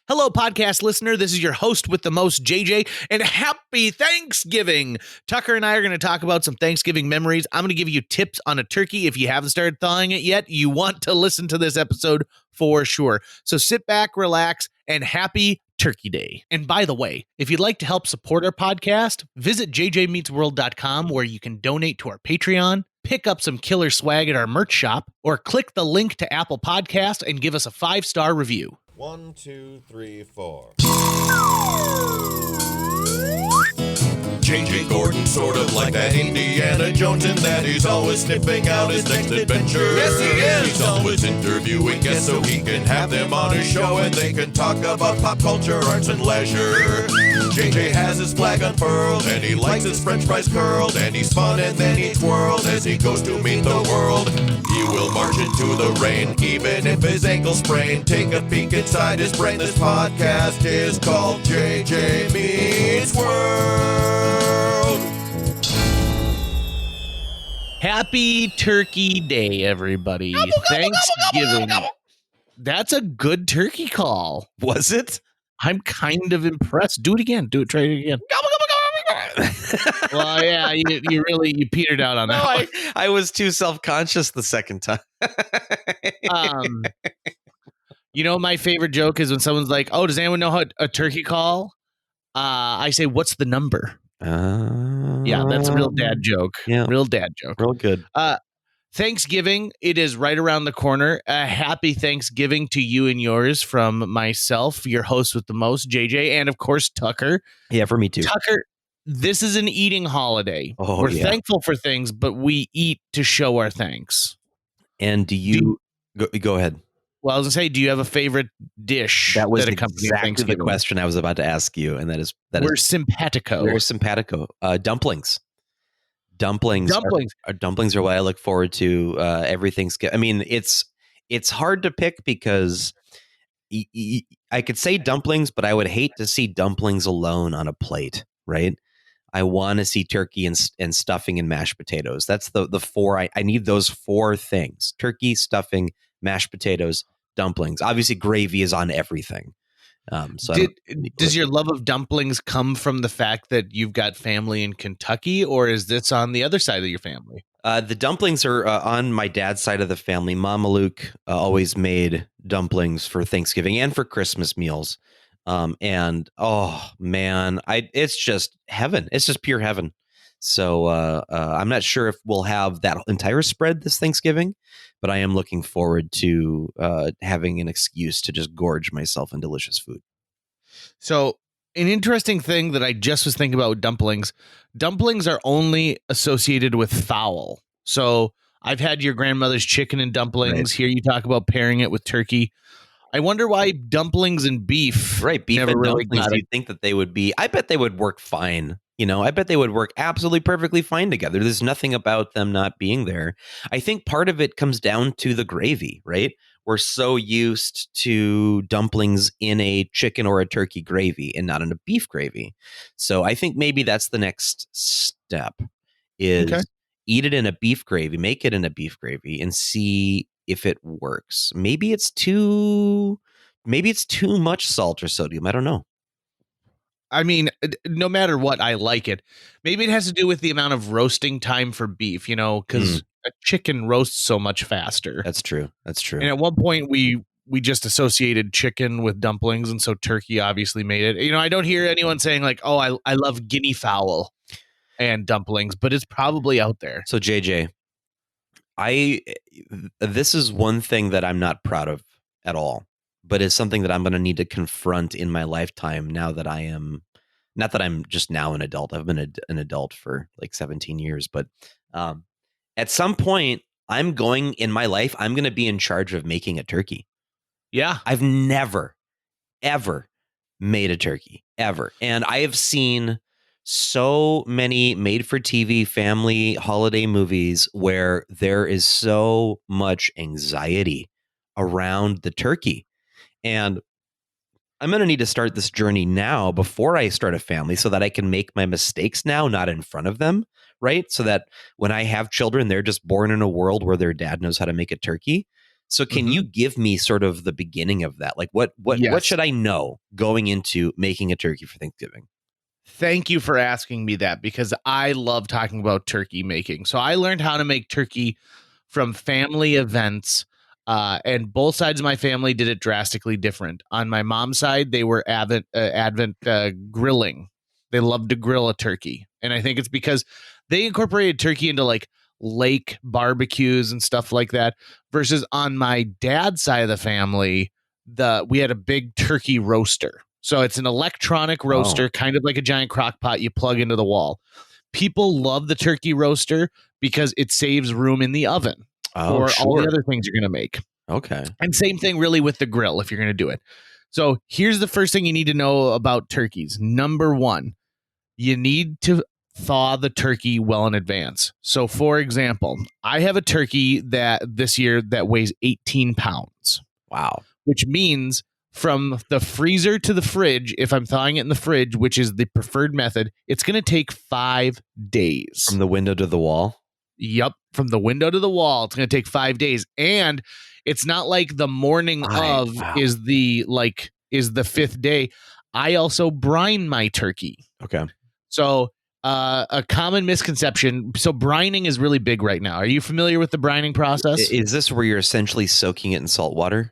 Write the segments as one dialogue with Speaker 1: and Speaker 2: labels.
Speaker 1: Hello, podcast listener. This is your host with the most, JJ, and happy Thanksgiving. Tucker and I are going to talk about some Thanksgiving memories. I'm going to give you tips on a turkey. If you haven't started thawing it yet, you want to listen to this episode for sure. So sit back, relax, and happy Turkey Day. And by the way, if you'd like to help support our podcast, visit jjmeetsworld.com where you can donate to our Patreon, pick up some killer swag at our merch shop, or click the link to Apple Podcast and give us a 5-star review.
Speaker 2: 1, 2, 3, 4. J.J. Gordon, sort of like that Indiana Jones, in that he's always sniffing out his next adventure. Yes, he is. He's always interviewing guests so he can have them on his show and they can talk about pop culture, arts, and leisure. J.J. has his flag unfurled and he likes his french fries curled, and he's fun and then he twirls as he goes to meet the world. He will march into the rain even if his ankle sprained. Take a peek inside his brain. This podcast is called J.J. Meets World.
Speaker 1: Happy Turkey Day, everybody. Thanksgiving. That's a good turkey call.
Speaker 3: Was it?
Speaker 1: I'm kind of impressed. Do it again. Try it again. Well, yeah, you petered out on that one.
Speaker 3: I was too self-conscious the second time.
Speaker 1: My favorite joke is when someone's like, "Oh, does anyone know how a turkey call?" I say, "What's the number?" Yeah, that's a real dad joke.
Speaker 3: Yeah.
Speaker 1: Real dad joke.
Speaker 3: Real good.
Speaker 1: Thanksgiving, it is right around the corner. Happy Thanksgiving to you and yours from myself, your host with the most, JJ, and of course, Tucker.
Speaker 3: Yeah, for me too.
Speaker 1: Tucker, this is an eating holiday.
Speaker 3: Oh,
Speaker 1: We're
Speaker 3: yeah.
Speaker 1: thankful for things, but we eat to show our thanks.
Speaker 3: And go ahead.
Speaker 1: Well, I was going to say, do you have a favorite dish
Speaker 3: That was
Speaker 1: accompanies
Speaker 3: exactly the
Speaker 1: Thanksgiving?
Speaker 3: question I was about to ask you, and
Speaker 1: We're simpatico.
Speaker 3: We're simpatico. Dumplings. Dumplings are what I look forward to every Thanksgiving. I mean, it's hard to pick because I could say dumplings, but I would hate to see dumplings alone on a plate, right? I want to see turkey and stuffing and mashed potatoes. That's the four. I need those four things: turkey, stuffing, mashed potatoes, dumplings. Obviously, gravy is on everything.
Speaker 1: Does your love of dumplings come from the fact that you've got family in Kentucky, or is this on the other side of your family?
Speaker 3: The dumplings are on my dad's side of the family. Mama Luke always made dumplings for Thanksgiving and for Christmas meals. And oh man, it's just heaven. It's just pure heaven. So I'm not sure if we'll have that entire spread this Thanksgiving, but I am looking forward to having an excuse to just gorge myself in delicious food.
Speaker 1: So an interesting thing that I just was thinking about with dumplings are only associated with fowl. So I've had your grandmother's chicken and dumplings. Right. Here you talk about pairing it with turkey. I wonder why dumplings and beef.
Speaker 3: Right, beef
Speaker 1: never
Speaker 3: and
Speaker 1: really
Speaker 3: dumplings. Do you think that they would be? I bet they would work fine. I bet they would work absolutely perfectly fine together. There's nothing about them not being there. I think part of it comes down to the gravy, right? We're so used to dumplings in a chicken or a turkey gravy and not in a beef gravy. So I think maybe that's the next step is eat it in a beef gravy, make it in a beef gravy and see if it works. Maybe it's too much salt or sodium. I don't know.
Speaker 1: I mean, no matter what, I like it. Maybe it has to do with the amount of roasting time for beef, because a chicken roasts so much faster.
Speaker 3: That's true.
Speaker 1: And at one point, we just associated chicken with dumplings, and so turkey obviously made it. I don't hear anyone saying like, "Oh, I love guinea fowl and dumplings," but it's probably out there.
Speaker 3: So JJ, this is one thing that I'm not proud of at all, but it's something that I'm going to need to confront in my lifetime now that I am, not that I'm just now an adult. I've been an adult for like 17 years, but at some point I'm going to be in charge of making a turkey.
Speaker 1: Yeah.
Speaker 3: I've never, ever made a turkey, ever. And I have seen so many made-for-TV family holiday movies where there is so much anxiety around the turkey. And I'm going to need to start this journey now before I start a family so that I can make my mistakes now, not in front of them, right? So that when I have children, they're just born in a world where their dad knows how to make a turkey. So can you give me sort of the beginning of that? Like what
Speaker 1: Yes.
Speaker 3: should I know going into making a turkey for Thanksgiving?
Speaker 1: Thank you for asking me that because I love talking about turkey making. So I learned how to make turkey from family events, and both sides of my family did it drastically different. On my mom's side, they were advent grilling. They loved to grill a turkey, and I think it's because they incorporated turkey into like lake barbecues and stuff like that. Versus on my dad's side of the family, we had a big turkey roaster. So it's an electronic roaster, kind of like a giant crock pot you plug into the wall. People love the turkey roaster because it saves room in the oven for all the other things you're going to make.
Speaker 3: Okay.
Speaker 1: And same thing really with the grill if you're going to do it. So here's the first thing you need to know about turkeys. Number one, you need to thaw the turkey well in advance. So for example, I have a turkey that this year that weighs 18 pounds.
Speaker 3: Wow.
Speaker 1: Which means from the freezer to the fridge, if I'm thawing it in the fridge, which is the preferred method, it's going to take 5 days.
Speaker 3: From the window to the wall?
Speaker 1: Yep. From the window to the wall, it's going to take 5 days. And it's not like the morning is the fifth day. I also brine my turkey.
Speaker 3: Okay.
Speaker 1: So a common misconception. So brining is really big right now. Are you familiar with the brining process?
Speaker 3: Is this where you're essentially soaking it in salt water?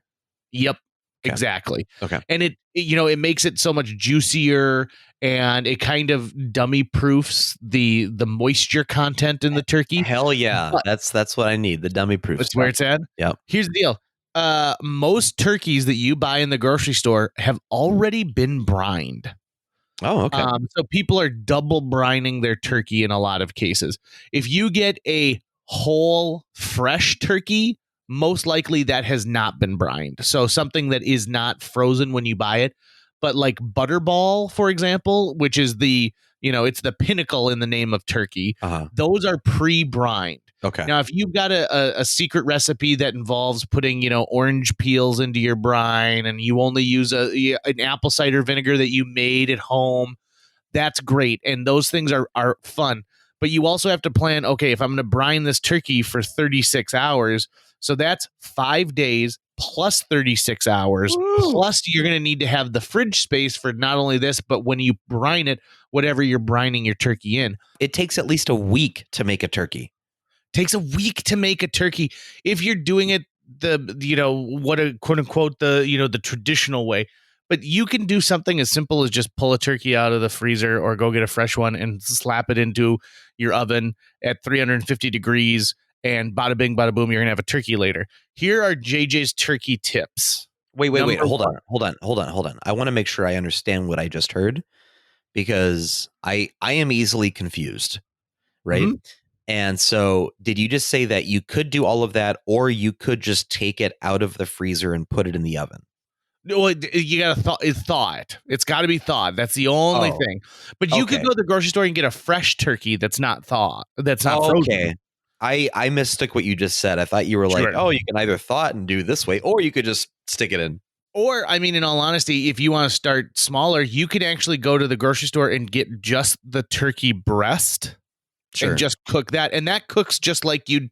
Speaker 1: Yep.
Speaker 3: Okay.
Speaker 1: Exactly.
Speaker 3: Okay.
Speaker 1: And it makes it so much juicier, and it kind of dummy proofs the moisture content in the turkey.
Speaker 3: Hell yeah.
Speaker 1: But
Speaker 3: That's what I need. The dummy proof.
Speaker 1: that's where it's at.
Speaker 3: Yep.
Speaker 1: Here's the deal. Most turkeys that you buy in the grocery store have already been brined.
Speaker 3: Oh, okay.
Speaker 1: So people are double brining their turkey in a lot of cases. If you get a whole fresh turkey, most likely that has not been brined. So something that is not frozen when you buy it, but like Butterball, for example, which is it's the pinnacle in the name of turkey. Those are pre-brined.
Speaker 3: Okay.
Speaker 1: Now, if you've got a secret recipe that involves putting, orange peels into your brine, and you only use an apple cider vinegar that you made at home, that's great. And those things are fun. But you also have to plan, okay, if I'm going to brine this turkey for 36 hours, so that's 5 days plus 36 hours.
Speaker 3: Woo.
Speaker 1: Plus, you're going to need to have the fridge space for not only this, but when you brine it, whatever you're brining your turkey in.
Speaker 3: It takes at least a week to make a turkey.
Speaker 1: Takes a week to make a turkey if you're doing it what a quote unquote the traditional way. But you can do something as simple as just pull a turkey out of the freezer or go get a fresh one and slap it into your oven at 350 degrees, and bada bing, bada boom, you're going to have a turkey later. Here are JJ's turkey tips.
Speaker 3: Wait. Hold on. I want to make sure I understand what I just heard, because I am easily confused, right?
Speaker 1: Mm-hmm.
Speaker 3: And so did you just say that you could do all of that, or you could just take it out of the freezer and put it in the oven?
Speaker 1: Well, you got to thaw it. It's got to be thawed. That's the only thing. But you could go to the grocery store and get a fresh turkey that's not thawed. That's not frozen.
Speaker 3: Okay. I mistook what you just said. I thought you were like, you can either thaw it and do this way, or you could just stick it in.
Speaker 1: Or, I mean, in all honesty, if you want to start smaller, you could actually go to the grocery store and get just the turkey breast and just cook that. And that cooks just like you'd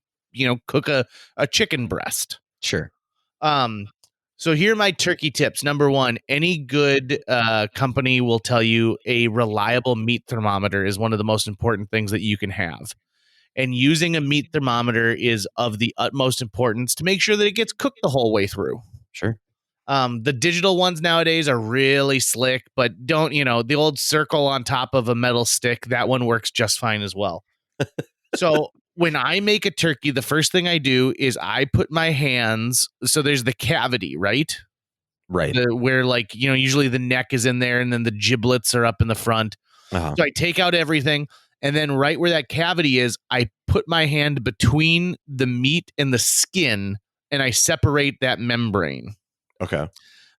Speaker 1: cook a chicken breast.
Speaker 3: Sure.
Speaker 1: So here are my turkey tips. Number one, any good company will tell you a reliable meat thermometer is one of the most important things that you can have. And using a meat thermometer is of the utmost importance to make sure that it gets cooked the whole way through.
Speaker 3: Sure.
Speaker 1: The digital ones nowadays are really slick, but don't, the old circle on top of a metal stick, that one works just fine as well. So when I make a turkey, the first thing I do is I put my hands. So there's the cavity, right?
Speaker 3: Right.
Speaker 1: Where usually the neck is in there and then the giblets are up in the front. So I take out everything. And then right where that cavity is, I put my hand between the meat and the skin, and I separate that membrane.
Speaker 3: Okay.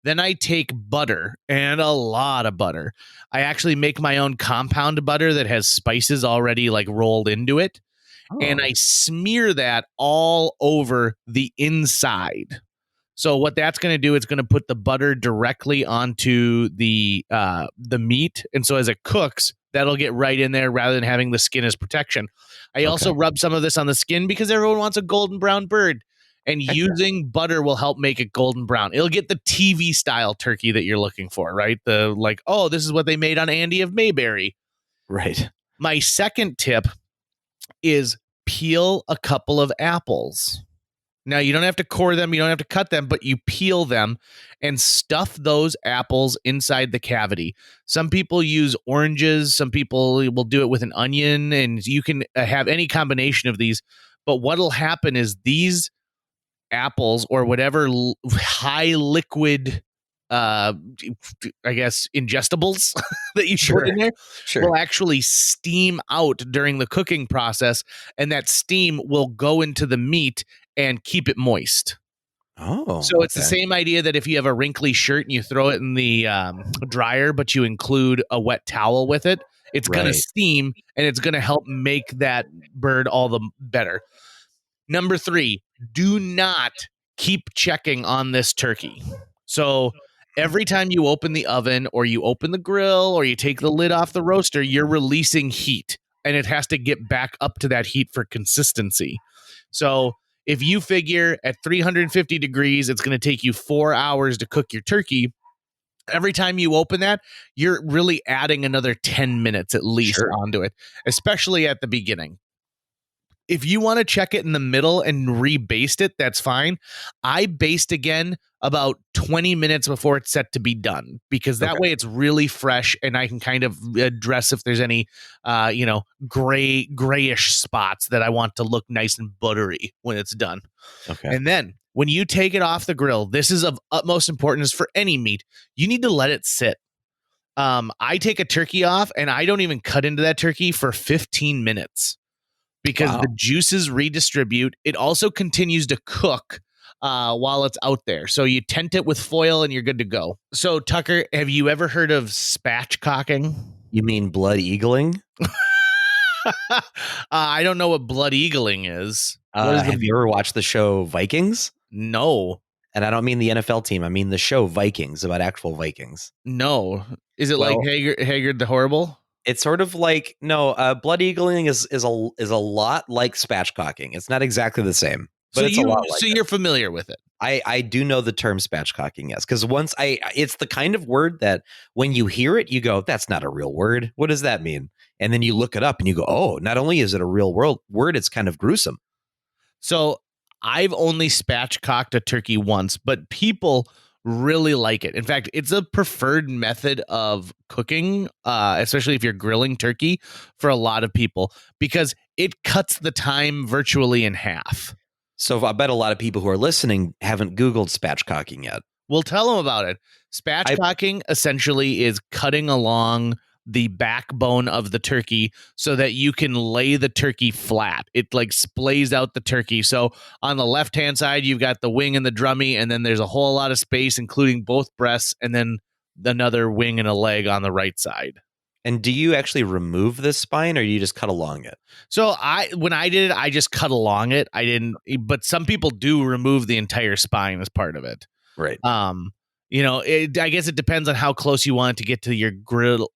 Speaker 1: Then I take butter, and a lot of butter. I actually make my own compound butter that has spices already rolled into it. And I smear that all over the inside. So what that's going to do, it's going to put the butter directly onto the meat. And so as it cooks, that'll get right in there rather than having the skin as protection. I also rub some of this on the skin because everyone wants a golden brown bird. and
Speaker 3: Heck yeah.
Speaker 1: using butter will help make it golden brown. It'll get the TV style turkey that you're looking for, right? The like, oh, this is what they made on Andy of Mayberry.
Speaker 3: Right.
Speaker 1: My second tip is peel a couple of apples. Now, you don't have to core them, you don't have to cut them, but you peel them and stuff those apples inside the cavity. Some people use oranges, some people will do it with an onion, and you can have any combination of these. But what'll happen is these apples or whatever high liquid I guess ingestibles that you put in there
Speaker 3: Sure.
Speaker 1: will actually steam out during the cooking process, and that steam will go into the meat and keep it moist.
Speaker 3: Oh,
Speaker 1: So it's the
Speaker 3: okay.
Speaker 1: same idea that if you have a wrinkly shirt and you throw it in the dryer, but you include a wet towel with it, it's going to
Speaker 3: Right.
Speaker 1: steam and it's going to help make that bird all the better. Number 3, do not keep checking on this turkey. So every time you open the oven or you open the grill or you take the lid off the roaster, you're releasing heat and it has to get back up to that heat for consistency. So if you figure at 350 degrees, it's going to take you 4 hours to cook your turkey. Every time you open that, you're really adding another 10 minutes at least onto it, especially at the beginning. If you want to check it in the middle and rebaste it, that's fine. I baste again about 20 minutes before it's set to be done, because that way it's really fresh and I can kind of address if there's any, grayish spots that I want to look nice and buttery when it's done.
Speaker 3: Okay.
Speaker 1: And then when you take it off the grill, this is of utmost importance for any meat. You need to let it sit. I take a turkey off and I don't even cut into that turkey for 15 minutes. Because the juices redistribute. It also continues to cook while it's out there. So you tent it with foil and you're good to go. So, Tucker, have you ever heard of spatchcocking?
Speaker 3: You mean blood eagling?
Speaker 1: I don't know what blood eagling is.
Speaker 3: Have you ever watched the show Vikings?
Speaker 1: No.
Speaker 3: And I don't mean the NFL team. I mean the show Vikings, about actual Vikings.
Speaker 1: No. Is it like Haggard the Horrible?
Speaker 3: It's sort of like blood eagling is a lot like spatchcocking. It's not exactly the same, but it's a lot like
Speaker 1: you're familiar with it.
Speaker 3: I do know the term spatchcocking, yes, because it's the kind of word that when you hear it, you go, "That's not a real word. What does that mean?" And then you look it up and you go, "Oh, not only is it a real word, it's kind of gruesome." So
Speaker 1: I've only spatchcocked a turkey once, but people really like it. In fact, it's a preferred method of cooking, especially if you're grilling turkey, for a lot of people, because it cuts the time virtually in half.
Speaker 3: So I bet a lot of people who are listening haven't Googled spatchcocking yet.
Speaker 1: We'll tell them about it. Spatchcocking essentially is cutting along the backbone of the turkey so that you can lay the turkey flat. It like splays out the turkey. So on the left-hand side, you've got the wing and the drummy, and then there's a whole lot of space, including both breasts, and then another wing and a leg on the right side.
Speaker 3: And do you actually remove the spine, or do you just cut along it?
Speaker 1: So when I did it, I just cut along it. I didn't, but some people do remove the entire spine as part of it.
Speaker 3: Right.
Speaker 1: I guess it depends on how close you want it to get to your griddle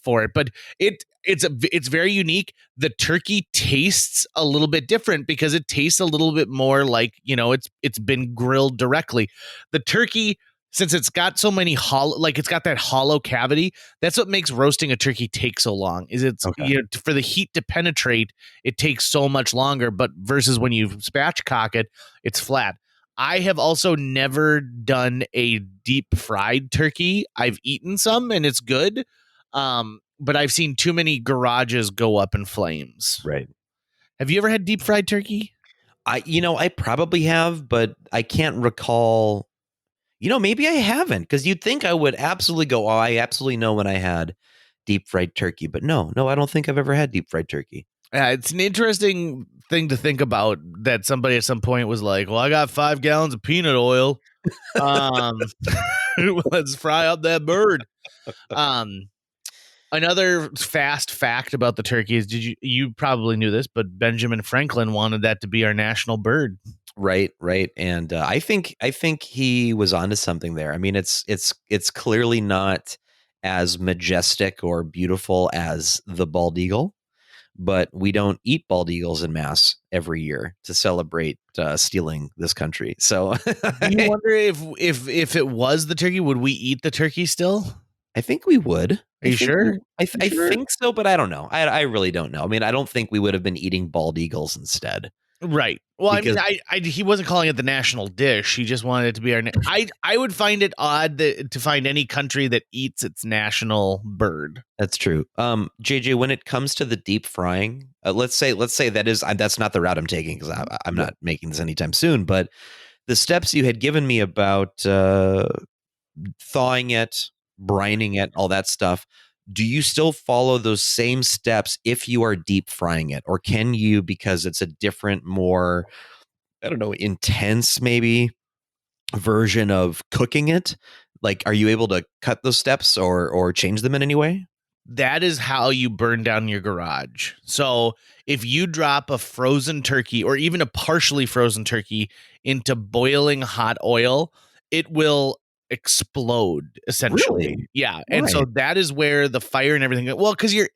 Speaker 1: for it, but it's very unique. The turkey tastes a little bit different because it tastes a little bit more like, it's been grilled directly. The turkey, since it's got so many it's got that hollow cavity, that's what makes roasting a turkey take so long. For the heat to penetrate, it takes so much longer, but versus when you spatchcock it, it's flat. I have also never done a deep fried turkey. I've eaten some and it's good. But I've seen too many garages go up in flames.
Speaker 3: Right.
Speaker 1: Have you ever had deep fried turkey?
Speaker 3: I probably have, but I can't recall. Maybe I haven't, because you'd think I would absolutely go, "Oh, I absolutely know when I had deep fried turkey." But no, I don't think I've ever had deep fried turkey.
Speaker 1: It's an interesting thing to think about, that somebody at some point was like, "Well, I got 5 gallons of peanut oil. Let's fry up that bird." Another fast fact about the turkey is, you probably knew this, but Benjamin Franklin wanted that to be our national bird.
Speaker 3: Right. And I think he was onto something there. I mean, it's clearly not as majestic or beautiful as the bald eagle, but we don't eat bald eagles in mass every year to celebrate stealing this country. So
Speaker 1: Do you wonder if it was the turkey, would we eat the turkey still?
Speaker 3: I think we would.
Speaker 1: Are you sure? You
Speaker 3: I
Speaker 1: sure?
Speaker 3: think so, but I don't know. I really don't know. I mean, I don't think we would have been eating bald eagles instead
Speaker 1: Right. Well, I mean,
Speaker 3: because
Speaker 1: he wasn't calling it the national dish. He just wanted it to be our. I would find it odd to find any country that eats its national bird.
Speaker 3: that's true. JJ, when it comes to the deep frying, let's say that's not the route I'm taking because I'm not making this anytime soon. But the steps you had given me about thawing it, brining it, all that stuff. Do you still follow those same steps if you are deep frying it, or can you, because it's a different, more, I don't know, intense maybe version of cooking it? Like, are you able to cut those steps or change them in any way?
Speaker 1: That is how you burn down your garage. So if you drop a frozen turkey or even a partially frozen turkey into boiling hot oil, it will explode essentially.
Speaker 3: Really?
Speaker 1: Yeah. And so
Speaker 3: Right.
Speaker 1: that is where the fire and everything, well, because you're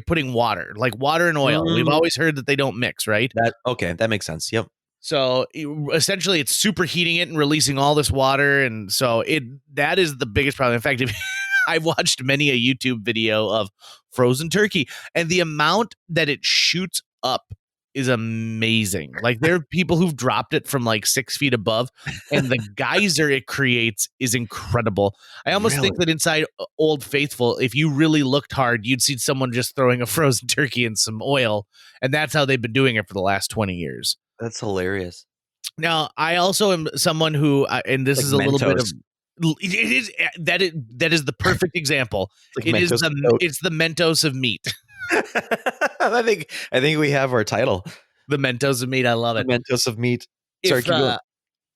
Speaker 1: putting water, like water and oil. We've
Speaker 3: Mm,
Speaker 1: always heard that they don't mix, right?
Speaker 3: that okay, that makes sense. Yep.
Speaker 1: So essentially, it's superheating it and releasing all this water, and so that is the biggest problem. In fact, if, I've watched many a YouTube video of frozen turkey, and the amount that it shoots up is amazing. Like there are people who've dropped it from like 6 feet above, and the geyser it creates is incredible. I almost
Speaker 3: Really?
Speaker 1: think that inside Old Faithful, if you really looked hard, you'd see someone just throwing a frozen turkey in some oil, and that's how they've been doing it for the last 20 years.
Speaker 3: That's hilarious.
Speaker 1: Now, I also am someone who, and this
Speaker 3: Like
Speaker 1: is a little bit of,
Speaker 3: Mentos.
Speaker 1: it is that is the perfect example.
Speaker 3: It's like Mentos Coke.
Speaker 1: It's the Mentos of meat.
Speaker 3: I think we have our title.
Speaker 1: The Mentos of meat. I love
Speaker 3: The
Speaker 1: it.
Speaker 3: Mentos of meat. Sorry,
Speaker 1: If
Speaker 3: keep going.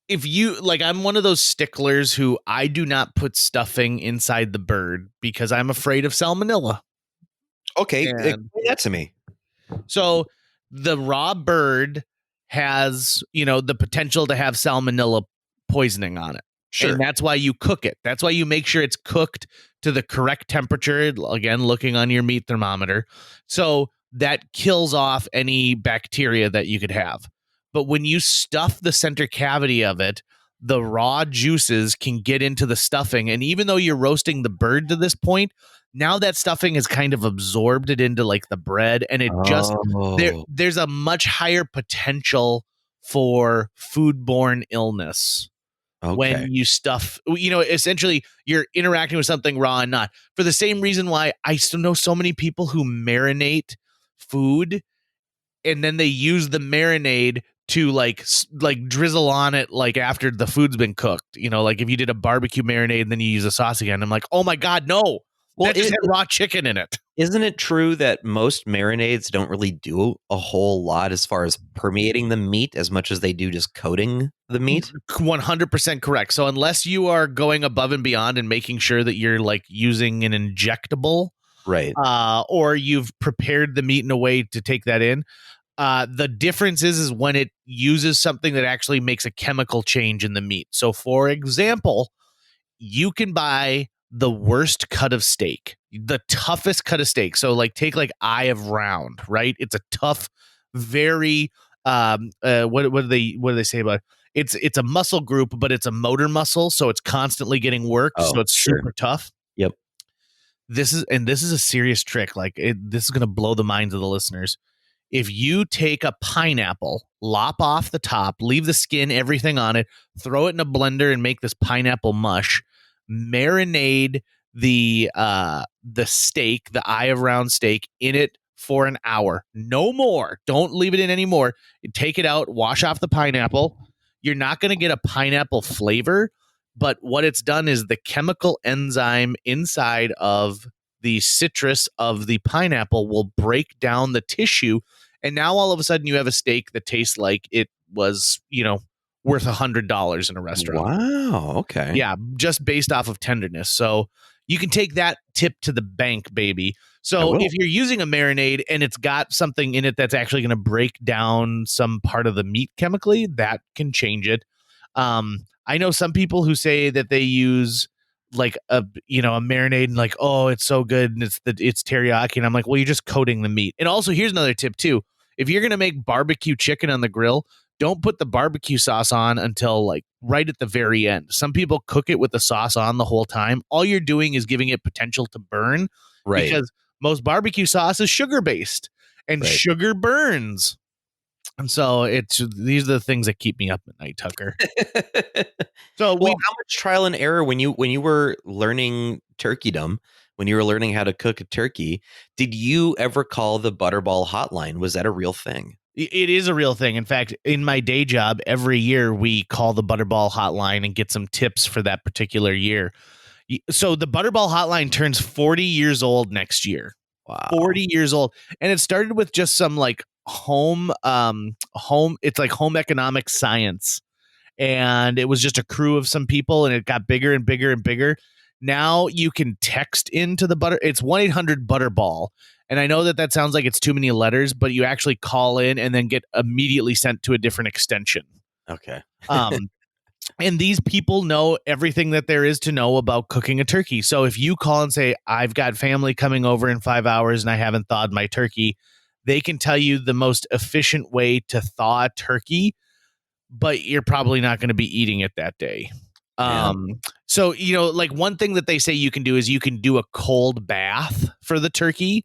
Speaker 1: if you like, I'm one of those sticklers who I do not put stuffing inside the bird because I'm afraid of salmonella.
Speaker 3: Okay,
Speaker 1: And
Speaker 3: explain that to me.
Speaker 1: so the raw bird has, the potential to have salmonella poisoning on it.
Speaker 3: Sure.
Speaker 1: And that's why you cook it. That's why you make sure it's cooked to the correct temperature. Again, looking on your meat thermometer. So that kills off any bacteria that you could have. But when you stuff the center cavity of it, the raw juices can get into the stuffing. And even though you're roasting the bird to this point, now that stuffing has kind of absorbed it into like the bread, and it just
Speaker 3: Oh,
Speaker 1: there's a much higher potential for foodborne illness
Speaker 3: okay.
Speaker 1: when you stuff, essentially you're interacting with something raw and not. For the same reason why I still know so many people who marinate food and then they use the marinade to like drizzle on it like after the food's been cooked. Like if you did a barbecue marinade and then you use a sauce again, I'm like, "Oh my god, no.
Speaker 3: Well,
Speaker 1: That just had raw chicken in it."
Speaker 3: isn't it true that most marinades don't really do a whole lot as far as permeating the meat as much as they do just coating the meat?
Speaker 1: 100% correct. So unless you are going above and beyond and making sure that you're like using an injectable,
Speaker 3: Right.
Speaker 1: or you've prepared the meat in a way to take that in, the difference is when it uses something that actually makes a chemical change in the meat. So for example, you can buy the worst cut of steak, the toughest cut of steak. So like take like eye of round, right? It's a tough, very what do they say about it? It's a muscle group, but it's a motor muscle, so it's constantly getting worked,
Speaker 3: Oh,
Speaker 1: so it's
Speaker 3: sure.
Speaker 1: super tough.
Speaker 3: Yep.
Speaker 1: This is a serious trick. Like this is going to blow the minds of the listeners. If you take a pineapple, lop off the top, leave the skin, everything on it, throw it in a blender and make this pineapple mush, marinade the steak, the eye of round steak in it for an hour. No more. Don't leave it in anymore. Take it out, wash off the pineapple. You're not going to get a pineapple flavor, but what it's done is the chemical enzyme inside of the citrus of the pineapple will break down the tissue, and now all of a sudden you have a steak that tastes like it was, worth $100 in a restaurant.
Speaker 3: Wow. Okay.
Speaker 1: Yeah, just based off of tenderness. So you can take that tip to the bank, baby. So if you're using a marinade and it's got something in it that's actually going to break down some part of the meat chemically, that can change it. I know some people who say that they use like a marinade and like, oh, it's so good and it's teriyaki, and I'm like, well, you're just coating the meat. And also, here's another tip too: if you're gonna make barbecue chicken on the grill, don't put the barbecue sauce on until like right at the very end. Some people cook it with the sauce on the whole time. All you're doing is giving it potential to burn,
Speaker 3: Right.
Speaker 1: because most barbecue sauce is sugar based, and
Speaker 3: Right.
Speaker 1: sugar burns. And so these are the things that keep me up at night, Tucker. So
Speaker 3: Well, how much trial and error when you were learning turkeydom, when you were learning how to cook a turkey, did you ever call the Butterball hotline? Was that a real thing?
Speaker 1: It is a real thing. In fact, in my day job, every year we call the Butterball hotline and get some tips for that particular year. So the Butterball hotline turns 40 years old next year.
Speaker 3: Wow.
Speaker 1: 40 years old. And it started with just some like home it's like home economic science. And it was just a crew of some people, and it got bigger and bigger and bigger. Now you can text into the it's 1-800-Butterball. And I know that sounds like it's too many letters, but you actually call in and then get immediately sent to a different extension.
Speaker 3: Okay.
Speaker 1: And these people know everything that there is to know about cooking a turkey. So if you call and say, I've got family coming over in 5 hours and I haven't thawed my turkey, they can tell you the most efficient way to thaw a turkey, but you're probably not going to be eating it that day. So, like one thing that they say you can do is you can do a cold bath for the turkey.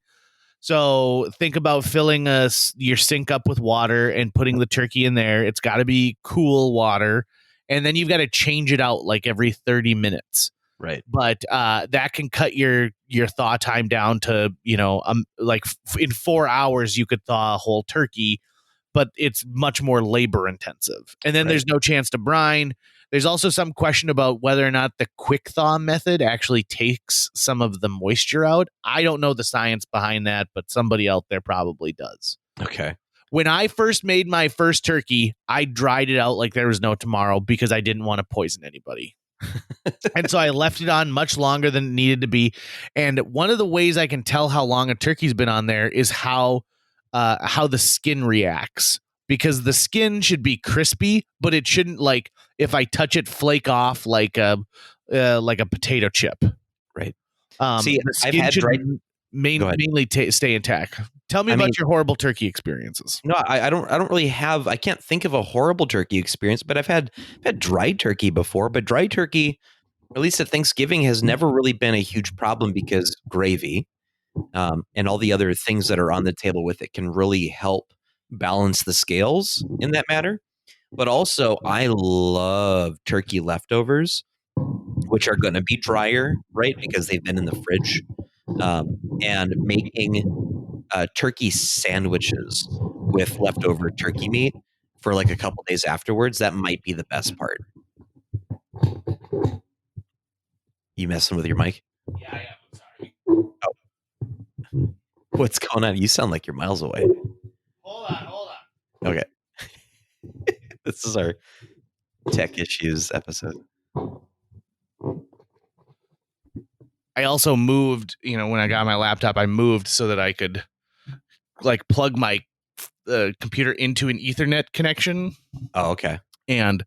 Speaker 1: So think about filling your sink up with water and putting the turkey in there. It's got to be cool water. And then you've got to change it out like every 30 minutes.
Speaker 3: Right.
Speaker 1: But that can cut your thaw time down to, in 4 hours, you could thaw a whole turkey, but it's much more labor intensive. And then there's no chance to brine. There's also some question about whether or not the quick thaw method actually takes some of the moisture out. I don't know the science behind that, but somebody out there probably does.
Speaker 3: Okay.
Speaker 1: When I first made my first turkey, I dried it out like there was no tomorrow because I didn't want to poison anybody. And so I left it on much longer than it needed to be. And one of the ways I can tell how long a turkey's been on there is how the skin reacts, because the skin should be crispy, but it shouldn't, like, if I touch it, flake off like a potato chip.
Speaker 3: Right.
Speaker 1: See, the skin should mainly stay intact. Tell me about your horrible turkey experiences.
Speaker 3: No, I don't really have. I can't think of a horrible turkey experience, but I've had dried turkey before. But dried turkey, at least at Thanksgiving, has never really been a huge problem because gravy and all the other things that are on the table with it can really help balance the scales in that matter. But also, I love turkey leftovers, which are going to be drier, right? Because they've been in the fridge. And making turkey sandwiches with leftover turkey meat for like a couple days afterwards, that might be the best part. You messing with your mic?
Speaker 1: Yeah, I am. I'm sorry.
Speaker 3: Oh. What's going on? You sound like you're miles away.
Speaker 1: Hold on.
Speaker 3: Okay. This is our tech issues episode.
Speaker 1: I also moved, when I got my laptop, I moved so that I could like plug my computer into an Ethernet connection.
Speaker 3: Oh, okay.
Speaker 1: And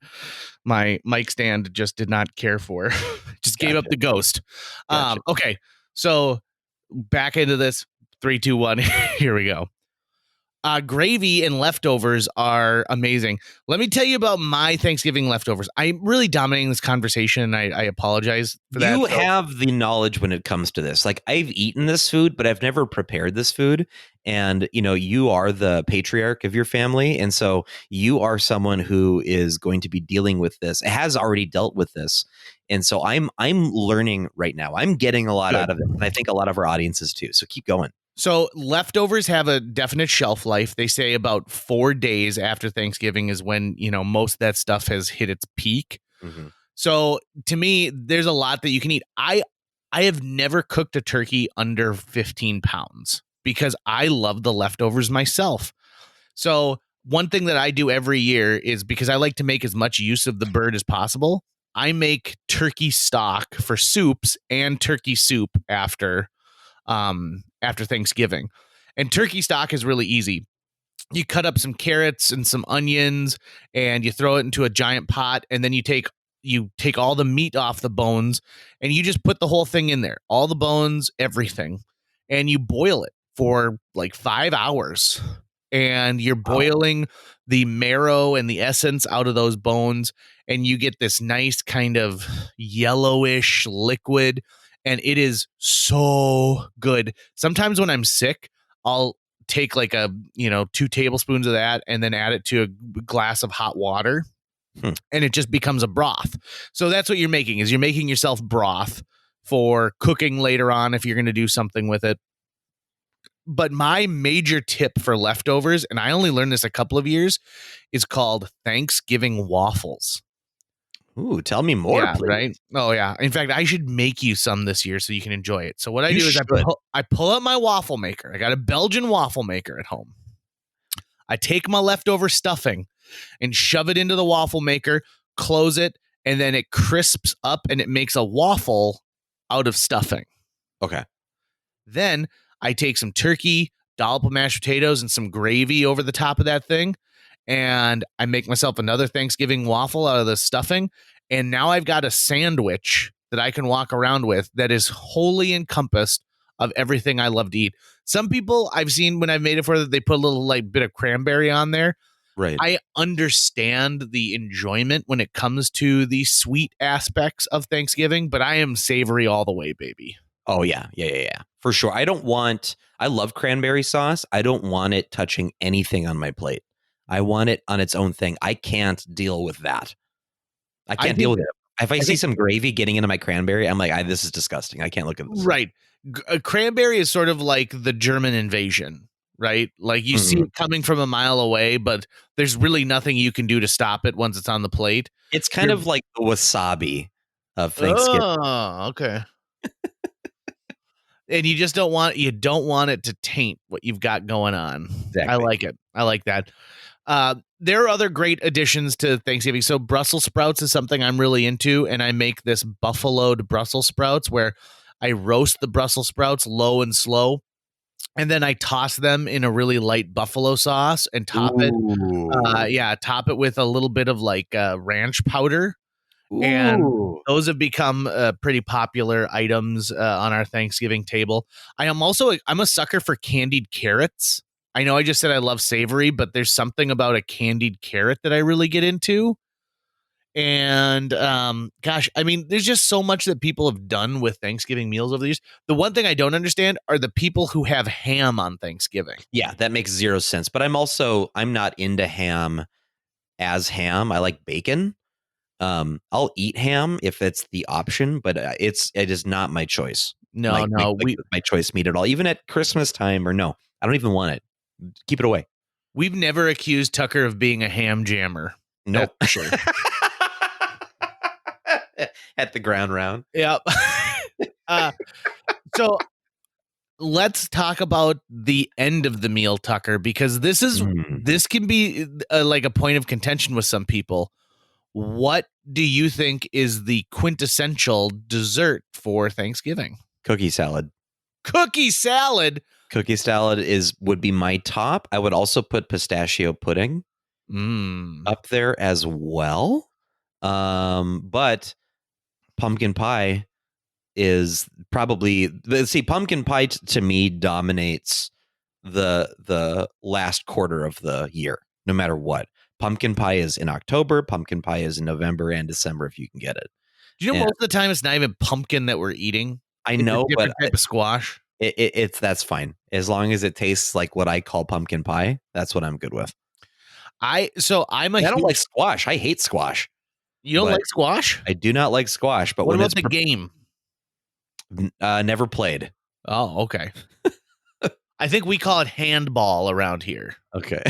Speaker 1: my mic stand just did not care for. Just gave up the ghost.
Speaker 3: Gotcha.
Speaker 1: Okay. So back into this. 3, 2, 1. Here we go. Gravy and leftovers are amazing. Let me tell you about my Thanksgiving leftovers. I'm really dominating this conversation, and I apologize for that.
Speaker 3: You have the knowledge when it comes to this. Like, I've eaten this food, but I've never prepared this food. And, you are the patriarch of your family. And so you are someone who is going to be dealing with this, has already dealt with this. And so I'm learning right now. I'm getting a lot out of it. And I think a lot of our audiences too. So keep going.
Speaker 1: So leftovers have a definite shelf life. They say about 4 days after Thanksgiving is when, most of that stuff has hit its peak.
Speaker 3: Mm-hmm.
Speaker 1: So to me, there's a lot that you can eat. I have never cooked a turkey under 15 pounds because I love the leftovers myself. So one thing that I do every year is, because I like to make as much use of the bird as possible, I make turkey stock for soups and turkey soup after Thanksgiving. And turkey stock is really easy. You cut up some carrots and some onions and you throw it into a giant pot, and then you take you take all the meat off the bones and you just put the whole thing in there, all the bones, everything, and you boil it for like 5 hours. And you're boiling the marrow and the essence out of those bones, and you get this nice kind of yellowish liquid, and it is so good. Sometimes when I'm sick, I'll take like 2 tablespoons of that and then add it to a glass of hot water. And it just becomes a broth. So that's what you're making, is you're making yourself broth for cooking later on if you're going to do something with it. But my major tip for leftovers, and I only learned this a couple of years, is called Thanksgiving waffles.
Speaker 3: Ooh, tell me more,
Speaker 1: Yeah,
Speaker 3: please.
Speaker 1: right? Oh, yeah. In fact, I should make you some this year so you can enjoy it. So what I
Speaker 3: You
Speaker 1: do is
Speaker 3: should.
Speaker 1: I pull out my waffle maker. I got a Belgian waffle maker at home. I take my leftover stuffing and shove it into the waffle maker, close it, and then it crisps up and it makes a waffle out of stuffing.
Speaker 3: Okay.
Speaker 1: Then I take some turkey, dollop of mashed potatoes, and some gravy over the top of that thing. And I make myself another Thanksgiving waffle out of the stuffing. And now I've got a sandwich that I can walk around with that is wholly encompassed of everything I love to eat. Some people I've seen when I've made it for that, they put a little like bit of cranberry on there.
Speaker 3: Right.
Speaker 1: I understand the enjoyment when it comes to the sweet aspects of Thanksgiving, but I am savory all the way, baby.
Speaker 3: Oh, yeah. For sure. I love cranberry sauce. I don't want it touching anything on my plate. I want it on its own thing. I can't deal with that. I can't deal with it. If I see some gravy getting into my cranberry, I'm like, this is disgusting. I can't look at this.
Speaker 1: Right. Cranberry is sort of like the German invasion, right? Like you see it coming from a mile away, but there's really nothing you can do to stop it once it's on the plate.
Speaker 3: It's kind of like the wasabi of Thanksgiving.
Speaker 1: Oh, okay. And you just don't want it to taint what you've got going on.
Speaker 3: Exactly.
Speaker 1: I like it. I like that. There are other great additions to Thanksgiving. So Brussels sprouts is something I'm really into, and I make this buffaloed Brussels sprouts where I roast the Brussels sprouts low and slow, and then I toss them in a really light buffalo sauce and top it with a little bit of like ranch powder. And those have become pretty popular items on our Thanksgiving table. I'm a sucker for candied carrots. I know I just said I love savory, but there's something about a candied carrot that I really get into. And gosh, I mean, there's just so much that people have done with Thanksgiving meals over the years. The one thing I don't understand are the people who have ham on Thanksgiving.
Speaker 3: Yeah, that makes zero sense. But I'm not into ham as ham. I like bacon. I'll eat ham if it's the option, but it is not my choice.
Speaker 1: No,
Speaker 3: my choice meat at all. Even at Christmas time, or no, I don't even want it. Keep it away.
Speaker 1: We've never accused Tucker of being a ham jammer.
Speaker 3: Nope.
Speaker 1: Sure.
Speaker 3: At the ground round.
Speaker 1: Yep. So let's talk about the end of the meal, Tucker, because this can be like a point of contention with some people. What do you think is the quintessential dessert for Thanksgiving?
Speaker 3: Cookie salad.
Speaker 1: Cookie salad.
Speaker 3: Cookie salad would be my top. I would also put pistachio pudding up there as well. But pumpkin pie is probably pumpkin pie to me dominates the last quarter of the year, no matter what. Pumpkin pie is in October. Pumpkin pie is in November and December if you can get it.
Speaker 1: Do you know most of the time it's not even pumpkin that we're eating?
Speaker 3: I know,
Speaker 1: it's a different type of squash.
Speaker 3: That's fine as long as it tastes like what I call pumpkin pie. That's what I'm good with. I don't like squash. I hate squash.
Speaker 1: You don't like squash?
Speaker 3: I do not like squash. But
Speaker 1: what about the game?
Speaker 3: Never played.
Speaker 1: Oh, okay. I think we call it handball around here.
Speaker 3: Okay.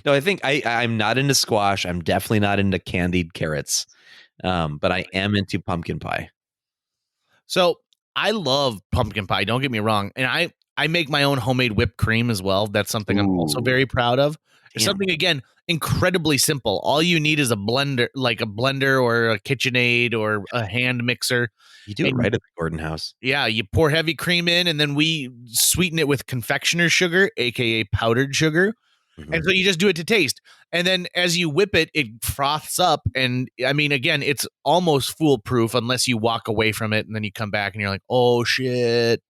Speaker 3: No, I think I'm not into squash. I'm definitely not into candied carrots. But I am into pumpkin pie. So
Speaker 1: I love pumpkin pie. Don't get me wrong. And I make my own homemade whipped cream as well. That's something I'm also very proud of. It's something, again, incredibly simple. All you need is a blender or a KitchenAid or a hand mixer.
Speaker 3: You do it right at the Gordon house.
Speaker 1: Yeah, you pour heavy cream in, and then we sweeten it with confectioner's sugar, aka powdered sugar. And so you just do it to taste. And then as you whip it, it froths up. And I mean, again, it's almost foolproof unless you walk away from it and then you come back and you're like, oh shit.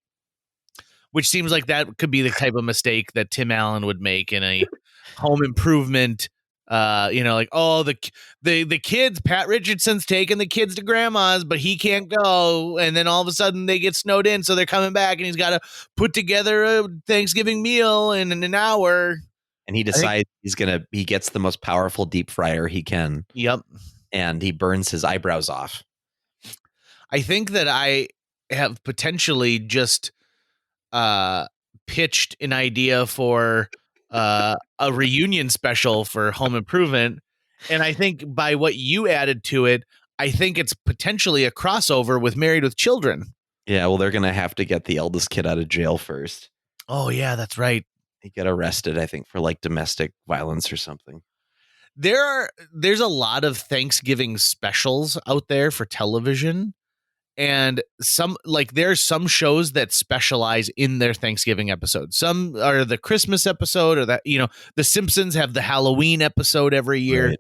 Speaker 1: Which seems like that could be the type of mistake that Tim Allen would make in a home improvement. Like, oh, the kids, Pat Richardson's taking the kids to grandma's, but he can't go. And then all of a sudden they get snowed in, so they're coming back, and he's got to put together a Thanksgiving meal in an hour.
Speaker 3: And he decides he gets the most powerful deep fryer he can.
Speaker 1: Yep.
Speaker 3: And he burns his eyebrows off.
Speaker 1: I think that I have potentially just pitched an idea for a reunion special for Home Improvement. And I think by what you added to it, I think it's potentially a crossover with Married with Children.
Speaker 3: Yeah, well, they're going to have to get the eldest kid out of jail first.
Speaker 1: Oh, yeah, that's right.
Speaker 3: He get arrested, I think, for like domestic violence or something.
Speaker 1: There's a lot of Thanksgiving specials out there for television. And there's some shows that specialize in their Thanksgiving episodes. Some are the Christmas episode, or that, the Simpsons have the Halloween episode every year. Right.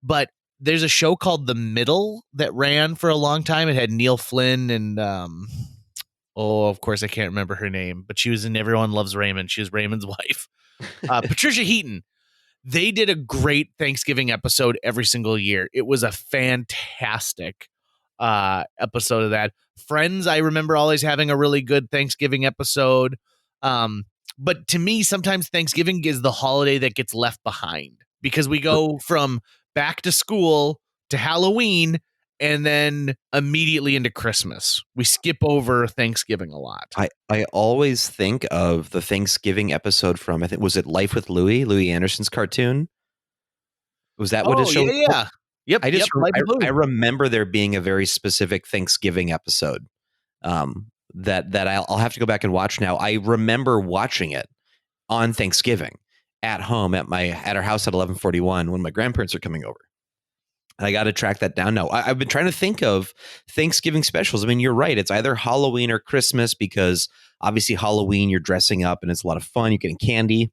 Speaker 1: But there's a show called The Middle that ran for a long time. It had Neil Flynn and, of course I can't remember her name, but she was in Everyone Loves Raymond. She was Raymond's wife. Patricia Heaton. They did a great Thanksgiving episode every single year. It was a fantastic episode of that. Friends, I remember always having a really good Thanksgiving episode. But to me, sometimes Thanksgiving is the holiday that gets left behind because we go from back to school to Halloween and then immediately into Christmas. We skip over Thanksgiving a lot.
Speaker 3: I always think of the Thanksgiving episode from, I think, was it Life with Louie Anderson's cartoon? Was that what his show was?
Speaker 1: Yeah. Yep.
Speaker 3: I remember there being a very specific Thanksgiving episode that I'll have to go back and watch now. I remember watching it on Thanksgiving at home at our house at 1141 when my grandparents are coming over. And I got to track that down now. I've been trying to think of Thanksgiving specials. I mean, you're right. It's either Halloween or Christmas because obviously Halloween, you're dressing up and it's a lot of fun. You're getting candy.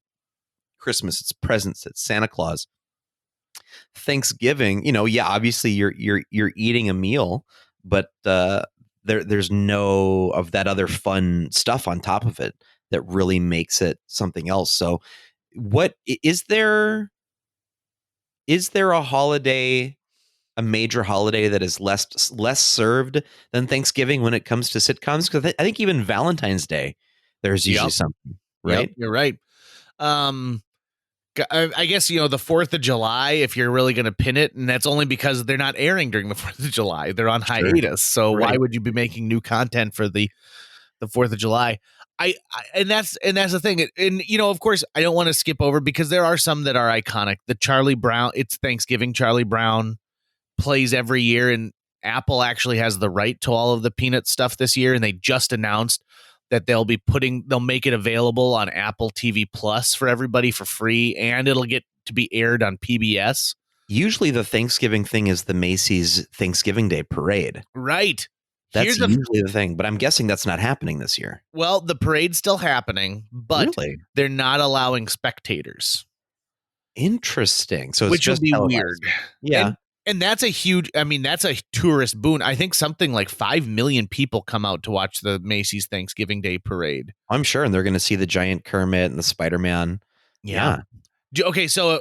Speaker 3: Christmas, it's presents. It's Santa Claus. Thanksgiving, obviously you're eating a meal, but there's no of that other fun stuff on top of it that really makes it something else. So, what is there a holiday, a major holiday that is less served than Thanksgiving when it comes to sitcoms? Because I think even Valentine's Day, there's usually something, right?
Speaker 1: Yep, you're right. I guess, the 4th of July, if you're really going to pin it, and that's only because they're not airing during the 4th of July. They're on hiatus. So why would you be making new content for the 4th of July? And that's the thing. And, of course, I don't want to skip over because there are some that are iconic. The Charlie Brown, it's Thanksgiving. Charlie Brown plays every year, and Apple actually has the right to all of the Peanut stuff this year. And they just announced that they'll make it available on Apple TV Plus for everybody for free, and it'll get to be aired on PBS.
Speaker 3: Usually the Thanksgiving thing is the Macy's Thanksgiving Day Parade.
Speaker 1: Right.
Speaker 3: That's usually the thing, but I'm guessing that's not happening this year.
Speaker 1: Well, the parade's still happening, but they're not allowing spectators.
Speaker 3: Interesting. So it's
Speaker 1: which
Speaker 3: just
Speaker 1: would be weird.
Speaker 3: Yeah.
Speaker 1: And that's that's a tourist boon. I think something like 5 million people come out to watch the Macy's Thanksgiving Day Parade.
Speaker 3: I'm sure. And they're going to see the giant Kermit and the Spider-Man.
Speaker 1: Yeah. Okay, so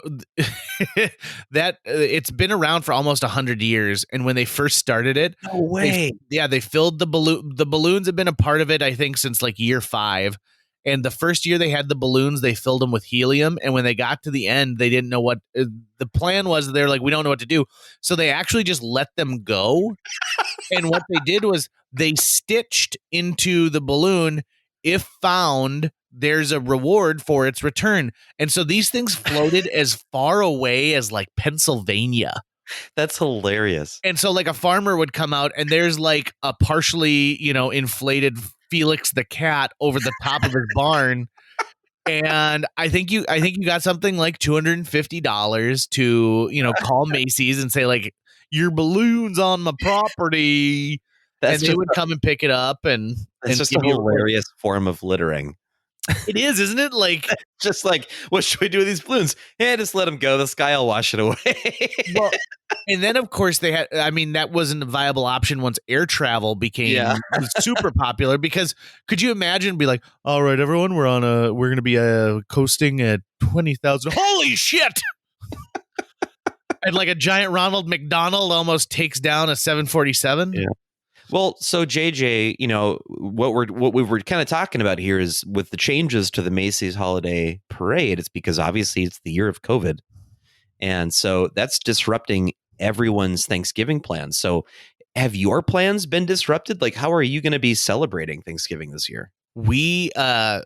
Speaker 1: that it's been around for almost 100 years, and when they first started it,
Speaker 3: no way.
Speaker 1: They filled the balloon. The balloons have been a part of it, I think, since like year 5. And the first year they had the balloons, they filled them with helium. And when they got to the end, they didn't know what the plan was. They're like, we don't know what to do. So they actually just let them go. And what they did was they stitched into the balloon, if found, there's a reward for its return. And so these things floated as far away as like Pennsylvania.
Speaker 3: That's hilarious.
Speaker 1: And so like a farmer would come out and there's like a partially, inflated Felix the cat over the top of his barn. And I think you got something like $250 to, call Macy's and say like, your balloon's on my property. And they would come and pick it up and
Speaker 3: just a hilarious form of littering.
Speaker 1: It is, isn't it? Like,
Speaker 3: Just like, what should we do with these balloons? Yeah, just let them go. The sky will wash it away.
Speaker 1: well, and then of course they had. I mean, that wasn't a viable option once air travel
Speaker 3: Yeah.
Speaker 1: became super popular. Because could you imagine? Be like, all right, everyone, we're gonna be coasting at 20,000. Holy shit! And like a giant Ronald McDonald almost takes down a 747.
Speaker 3: Yeah. Well, so JJ, what we were kind of talking about here is with the changes to the Macy's holiday parade, it's because obviously it's the year of COVID. And so that's disrupting everyone's Thanksgiving plans. So have your plans been disrupted? Like, how are you going to be celebrating Thanksgiving this year?
Speaker 1: We had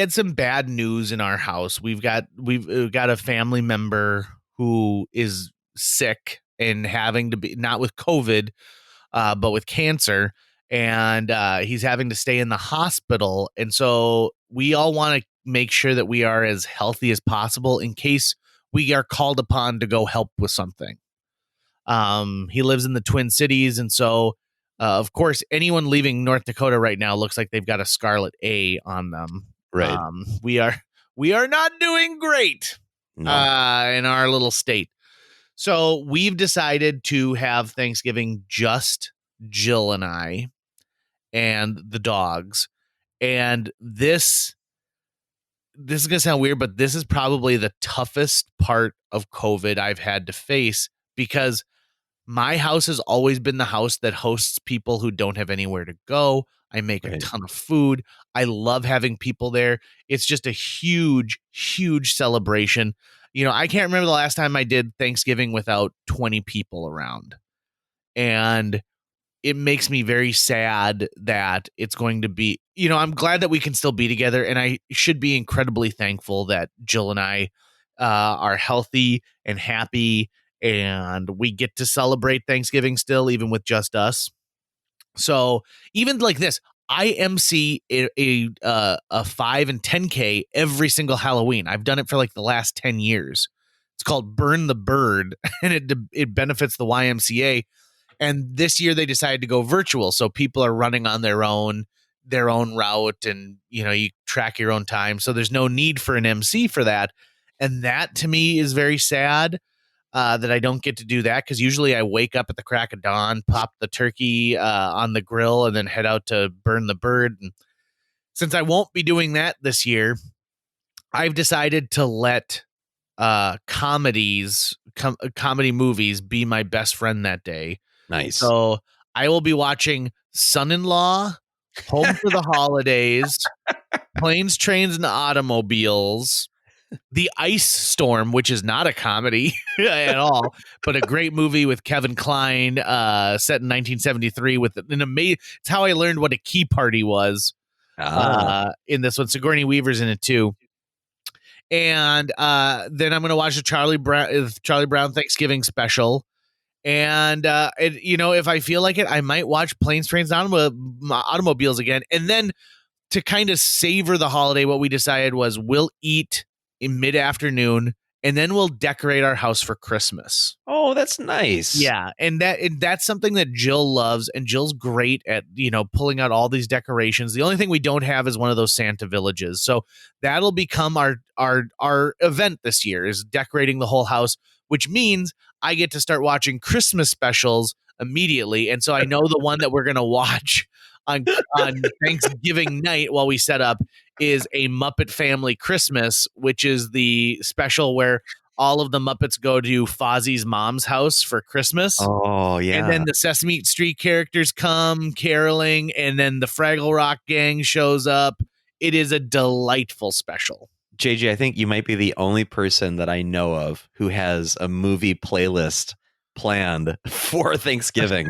Speaker 1: some bad news in our house. We've got a family member who is sick and having to be, not with COVID, but with cancer, and he's having to stay in the hospital. And so we all want to make sure that we are as healthy as possible in case we are called upon to go help with something. He lives in the Twin Cities, and so of course, anyone leaving North Dakota right now looks like they've got a Scarlet A on them.
Speaker 3: Right.
Speaker 1: We are not doing great
Speaker 3: No.
Speaker 1: in our little state. So we've decided to have Thanksgiving just Jill and I and the dogs. And this is going to sound weird, but this is probably the toughest part of COVID I've had to face, because my house has always been the house that hosts people who don't have anywhere to go. I make a
Speaker 3: Right.
Speaker 1: ton of food. I love having people there. It's just a huge, huge celebration. I can't remember the last time I did Thanksgiving without 20 people around. And it makes me very sad that it's going to be, I'm glad that we can still be together. And I should be incredibly thankful that Jill and I are healthy and happy, and we get to celebrate Thanksgiving still, even with just us. So even like this, I MC a 5 and 10K every single Halloween. I've done it for like the last 10 years. It's called Burn the Bird, and it benefits the YMCA. And this year they decided to go virtual, so people are running on their own route, and you track your own time. So there's no need for an MC for that, and that to me is very sad. That I don't get to do that, because usually I wake up at the crack of dawn, pop the turkey on the grill, and then head out to burn the bird. And since I won't be doing that this year, I've decided to let comedy movies be my best friend that day.
Speaker 3: Nice.
Speaker 1: So I will be watching Son-in-Law, Home for the Holidays, Planes, Trains, and Automobiles, The Ice Storm, which is not a comedy at all, but a great movie with Kevin Kline, set in 1973 with an amazing. It's how I learned what a key party was in this one. Sigourney Weaver's in it too. And then I'm going to watch the Charlie Brown Thanksgiving special. And if I feel like it, I might watch Planes, Trains, and Automobiles again. And then to kind of savor the holiday, what we decided was we'll eat in mid-afternoon, and then we'll decorate our house for Christmas.
Speaker 3: Oh, that's nice.
Speaker 1: Yeah, and that's something that Jill loves, and Jill's great at pulling out all these decorations. The only thing we don't have is one of those Santa villages, so that'll become our event this year, is decorating the whole house, which means I get to start watching Christmas specials immediately, and so I know the one that we're gonna watch on Thanksgiving night while we set up is a Muppet Family Christmas, which is the special where all of the Muppets go to Fozzie's mom's house for Christmas.
Speaker 3: Oh, yeah.
Speaker 1: And then the Sesame Street characters come caroling, and then the Fraggle Rock gang shows up. It is a delightful special.
Speaker 3: JJ, I think you might be the only person that I know of who has a movie playlist planned for Thanksgiving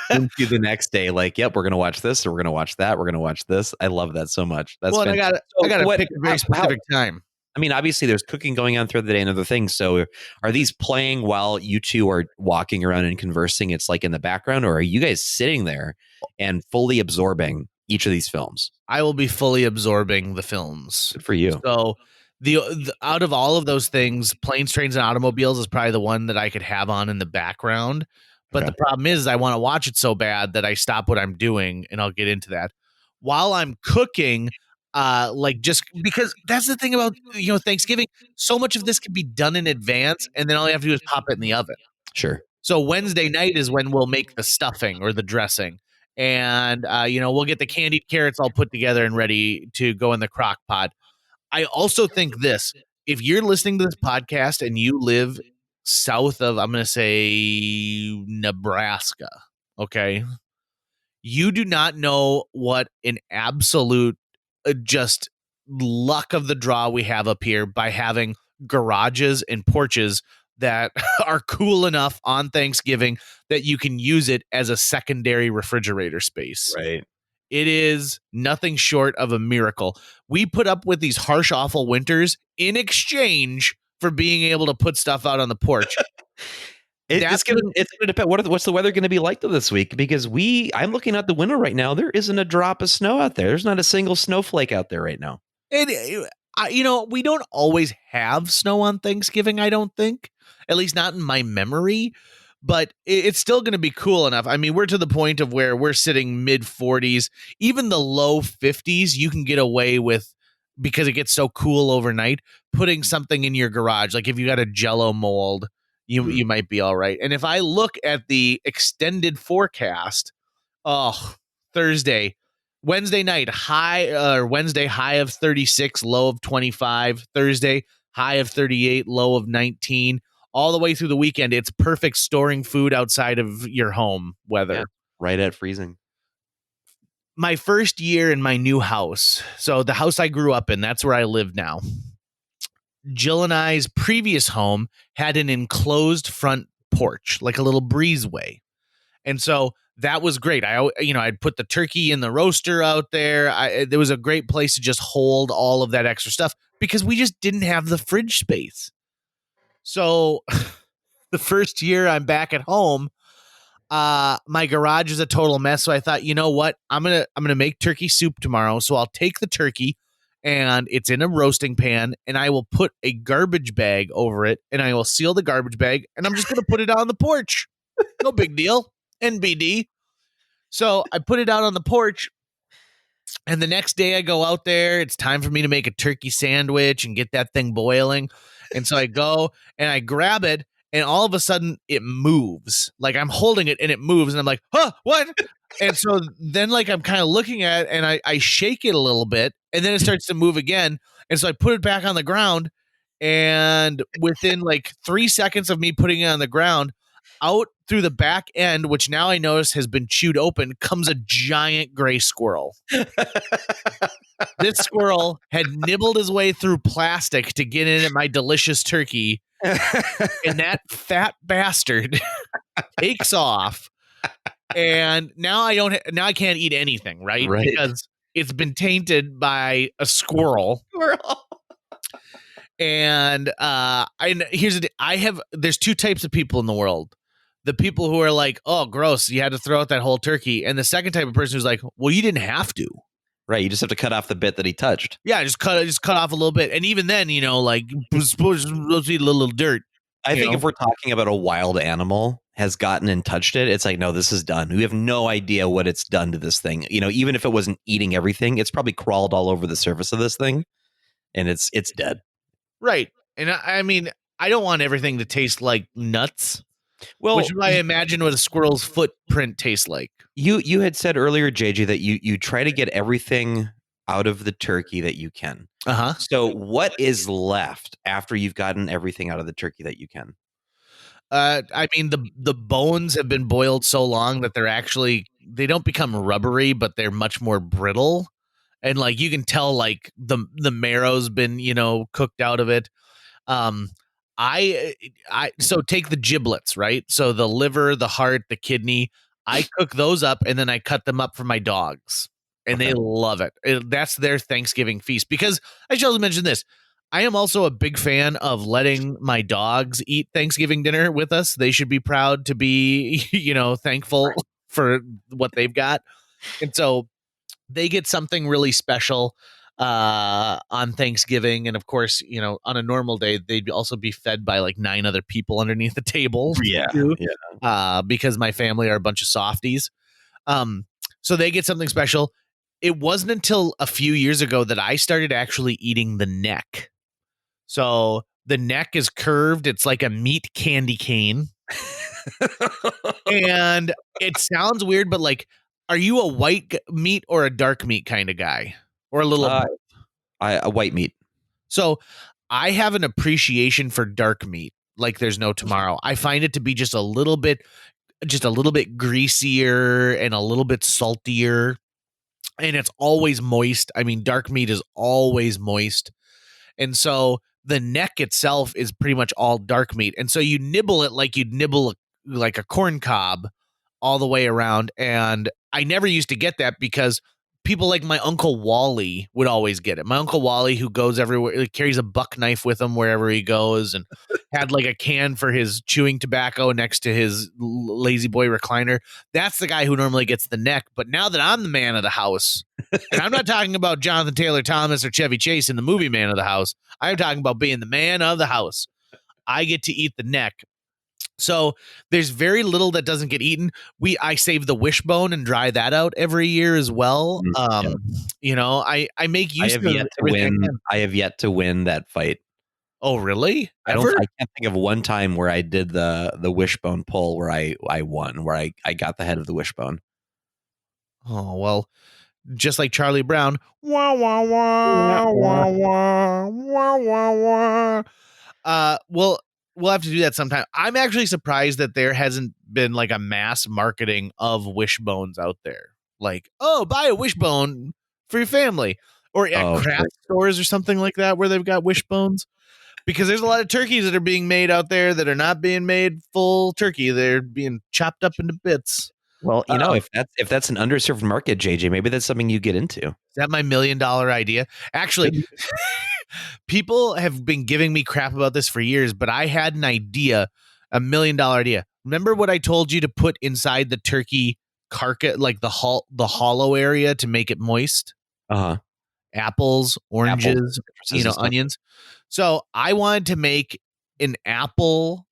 Speaker 3: into the next day. Like, yep, we're going to watch this, or we're going to watch that. We're going to watch this. I love that so much. That's
Speaker 1: well, I got to pick a very specific time.
Speaker 3: I mean, obviously there's cooking going on throughout the day and other things. So are these playing while you two are walking around and conversing? It's like in the background, or are you guys sitting there and fully absorbing each of these films?
Speaker 1: I will be fully absorbing the films.
Speaker 3: Good for you.
Speaker 1: So the out of all of those things, Planes, Trains, and Automobiles is probably the one that I could have on in the background. But the problem is I want to watch it so bad that I stop what I'm doing, and I'll get into that. While I'm cooking, Like just because that's the thing about Thanksgiving. So much of this can be done in advance, and then all you have to do is pop it in the oven.
Speaker 3: Sure.
Speaker 1: So Wednesday night is when we'll make the stuffing or the dressing, and we'll get the candied carrots all put together and ready to go in the crock pot. I also think this: if you're listening to this podcast and you live south of, I'm going to say Nebraska, okay, you do not know what an absolute just luck of the draw we have up here by having garages and porches that are cool enough on Thanksgiving that you can use it as a secondary refrigerator space.
Speaker 3: Right.
Speaker 1: It is nothing short of a miracle. We put up with these harsh, awful winters in exchange for being able to put stuff out on the porch.
Speaker 3: It's gonna depend. What's the weather going to be like this week? Because I'm looking out the window right now. There isn't a drop of snow out there. There's not a single snowflake out there right now.
Speaker 1: We don't always have snow on Thanksgiving, I don't think, at least not in my memory, but it's still going to be cool enough. I mean, we're to the point of where we're sitting mid 40s, even the low 50s, you can get away with, because it gets so cool overnight, putting something in your garage. Like if you got a Jello mold, you might be all right. And if I look at the extended forecast, Wednesday night Wednesday high of 36, low of 25. Thursday high of 38, low of 19. All the way through the weekend, it's perfect storing food outside of your home weather.
Speaker 3: Yeah, right at freezing.
Speaker 1: My first year in my new house, so the house I grew up in, that's where I live now. Jill and I's previous home had an enclosed front porch, like a little breezeway. And so that was great. I'd put the turkey in the roaster out there. There was a great place to just hold all of that extra stuff because we just didn't have the fridge space. So the first year I'm back at home, my garage is a total mess. So I thought, you know what? I'm gonna make turkey soup tomorrow. So I'll take the turkey and it's in a roasting pan and I will put a garbage bag over it and I will seal the garbage bag and I'm just gonna put it out on the porch. No big deal. NBD. So I put it out on the porch, and the next day I go out there. It's time for me to make a turkey sandwich and get that thing boiling. And so I go and I grab it, and all of a sudden it moves. Like I'm holding it and it moves, and I'm like, huh, what? And so then like I'm kind of looking at it and I shake it a little bit, and then it starts to move again. And so I put it back on the ground, and within like 3 seconds of me putting it on the ground, out through the back end, which now I notice has been chewed open, comes a giant gray squirrel. This squirrel had nibbled his way through plastic to get in at my delicious turkey, and that fat bastard takes off. And now I can't eat anything, right? Because it's been tainted by a squirrel. And there's two types of people in the world. The people who are like, oh, gross, you had to throw out that whole turkey. And the second type of person who's like, well, you didn't have to.
Speaker 3: Right. You just have to cut off the bit that he touched.
Speaker 1: Yeah, just cut off a little bit. And even then, like, supposed to eat a little dirt.
Speaker 3: I think if we're talking about a wild animal has gotten and touched it, it's like, no, this is done. We have no idea what it's done to this thing. Even if it wasn't eating everything, it's probably crawled all over the surface of this thing, and it's dead.
Speaker 1: Right. And I mean, I don't want everything to taste like nuts. Well, which is why I imagine what a squirrel's footprint tastes like.
Speaker 3: You had said earlier, JJ, that you try to get everything out of the turkey that you can.
Speaker 1: Uh-huh.
Speaker 3: So what is left after you've gotten everything out of the turkey that you can?
Speaker 1: I mean, the bones have been boiled so long that they don't become rubbery, but they're much more brittle. And like you can tell, like the marrow's been, cooked out of it. So take the giblets, right? So the liver, the heart, the kidney, I cook those up and then I cut them up for my dogs, and they love it. That's their Thanksgiving feast. Because I should also mention this. I am also a big fan of letting my dogs eat Thanksgiving dinner with us. They should be proud to be, thankful for what they've got. And so they get something really special on Thanksgiving. And of course, on a normal day, they'd also be fed by like 9 other people underneath the table.
Speaker 3: Yeah.
Speaker 1: Because my family are a bunch of softies. So they get something special. it wasn't until a few years ago that I started actually eating the neck. So the neck is curved. It's like a meat candy cane. And it sounds weird, but like, are you a white meat or a dark meat kind of guy? Or a little of
Speaker 3: Uh,
Speaker 1: both?
Speaker 3: a white meat.
Speaker 1: So I have an appreciation for dark meat like there's no tomorrow. I find it to be just a little bit greasier and a little bit saltier, and it's always moist. I mean, dark meat is always moist. And so the neck itself is pretty much all dark meat. And so you nibble it like you'd nibble like a corn cob all the way around. And I never used to get that because people like my Uncle Wally would always get it. My Uncle Wally, who goes everywhere, like, carries a buck knife with him wherever he goes, and had like a can for his chewing tobacco next to his lazy boy recliner. That's the guy who normally gets the neck. But now that I'm the man of the house, and I'm not talking about Jonathan Taylor Thomas or Chevy Chase in the movie Man of the House, I'm talking about being the man of the house. I get to eat the neck. So there's very little that doesn't get eaten. I save the wishbone and dry that out every year as well.
Speaker 3: Yeah.
Speaker 1: I make
Speaker 3: I
Speaker 1: use
Speaker 3: have
Speaker 1: of
Speaker 3: yet to
Speaker 1: everything I
Speaker 3: win.
Speaker 1: can.
Speaker 3: I have yet to win that fight.
Speaker 1: Oh, really?
Speaker 3: I
Speaker 1: Ever?
Speaker 3: can't think of one time where I did the wishbone pull where I won, where I got the head of the wishbone.
Speaker 1: Oh, well, just like Charlie Brown. Wah, wah, wah, wah, wah, wah, wah, wah. Well, we'll have to do that sometime. I'm actually surprised that there hasn't been like a mass marketing of wishbones out there. Like, oh, buy a wishbone for your family, or at
Speaker 3: Oh,
Speaker 1: craft
Speaker 3: sure.
Speaker 1: stores or something like that where they've got wishbones. Because there's a lot of turkeys that are being made out there that are not being made full turkey. They're being chopped up into bits.
Speaker 3: Well,
Speaker 1: Uh,
Speaker 3: if that's an underserved market, JJ, maybe that's something you get into.
Speaker 1: Is that my $1 million idea? Actually, people have been giving me crap about this for years, but I had an idea, $1 million idea. Remember what I told you to put inside the turkey carcass, like the hollow area to make it moist?
Speaker 3: Uh-huh.
Speaker 1: Apples,
Speaker 3: Apples,
Speaker 1: oranges,
Speaker 3: citruses and stuff.
Speaker 1: onions. So I wanted to make an apple,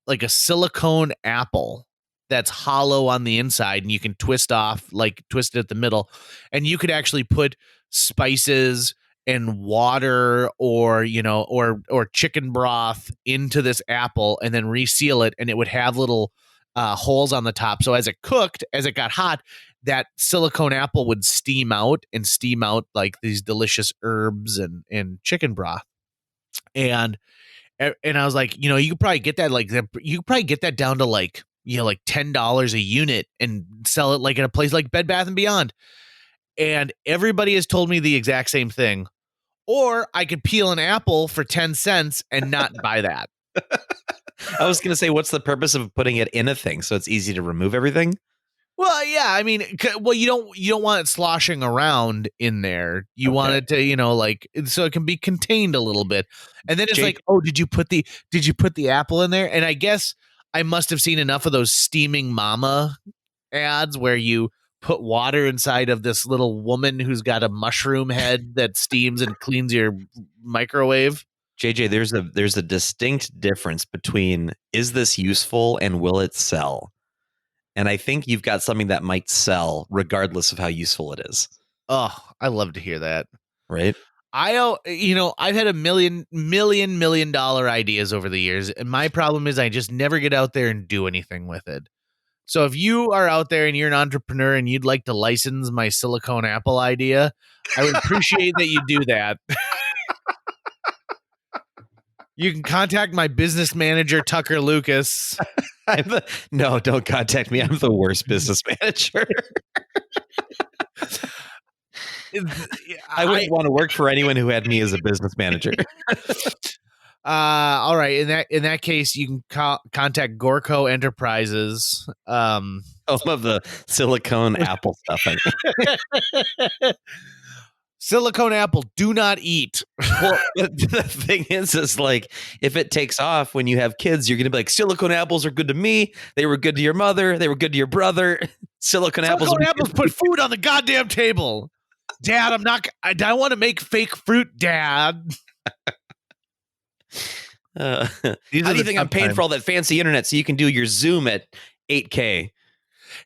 Speaker 1: like a silicone apple that's hollow on the inside, and you can twist it at the middle, and you could actually put spices and water or chicken broth into this apple and then reseal it, and it would have little holes on the top. So as it got hot, that silicone apple would steam out like these delicious herbs and chicken broth. And I was like, you could probably get that down to like $10 a unit and sell it like in a place like Bed Bath and Beyond. And everybody has told me the exact same thing. Or I could peel an apple for 10 cents and not buy that.
Speaker 3: I was going to say, what's the purpose of putting it in a thing so it's easy to remove everything?
Speaker 1: Well, yeah, I mean, you don't want it sloshing around in there. You want it to, so it can be contained a little bit. And then it's like, oh, did you put the apple in there? And I guess I must have seen enough of those steaming mama ads where you put water inside of this little woman who's got a mushroom head that steams and cleans your microwave.
Speaker 3: JJ, there's a distinct difference between is this useful and will it sell? And I think you've got something that might sell regardless of how useful it is.
Speaker 1: Oh, I love to hear that.
Speaker 3: Right?
Speaker 1: I've had $1 million ideas over the years, and my problem is I just never get out there and do anything with it. So if you are out there and you're an entrepreneur and you'd like to license my silicone apple idea, I would appreciate that you do that. You can contact my business manager, Tucker Lucas.
Speaker 3: No, don't contact me. I'm the worst business manager. I wouldn't want to work for anyone who had me as a business manager.
Speaker 1: All right. In that case, you can contact Gorko Enterprises.
Speaker 3: Some of the silicone apple stuff.
Speaker 1: Silicone apple, do not eat.
Speaker 3: Well, the thing is like, if it takes off when you have kids, you're going to be like, silicone apples are good to me. They were good to your mother. They were good to your brother. Silicone apples
Speaker 1: put food on the goddamn table. Dad, I don't want to make fake fruit, Dad.
Speaker 3: How do you think I'm paying for all that fancy internet so you can do your Zoom at 8K?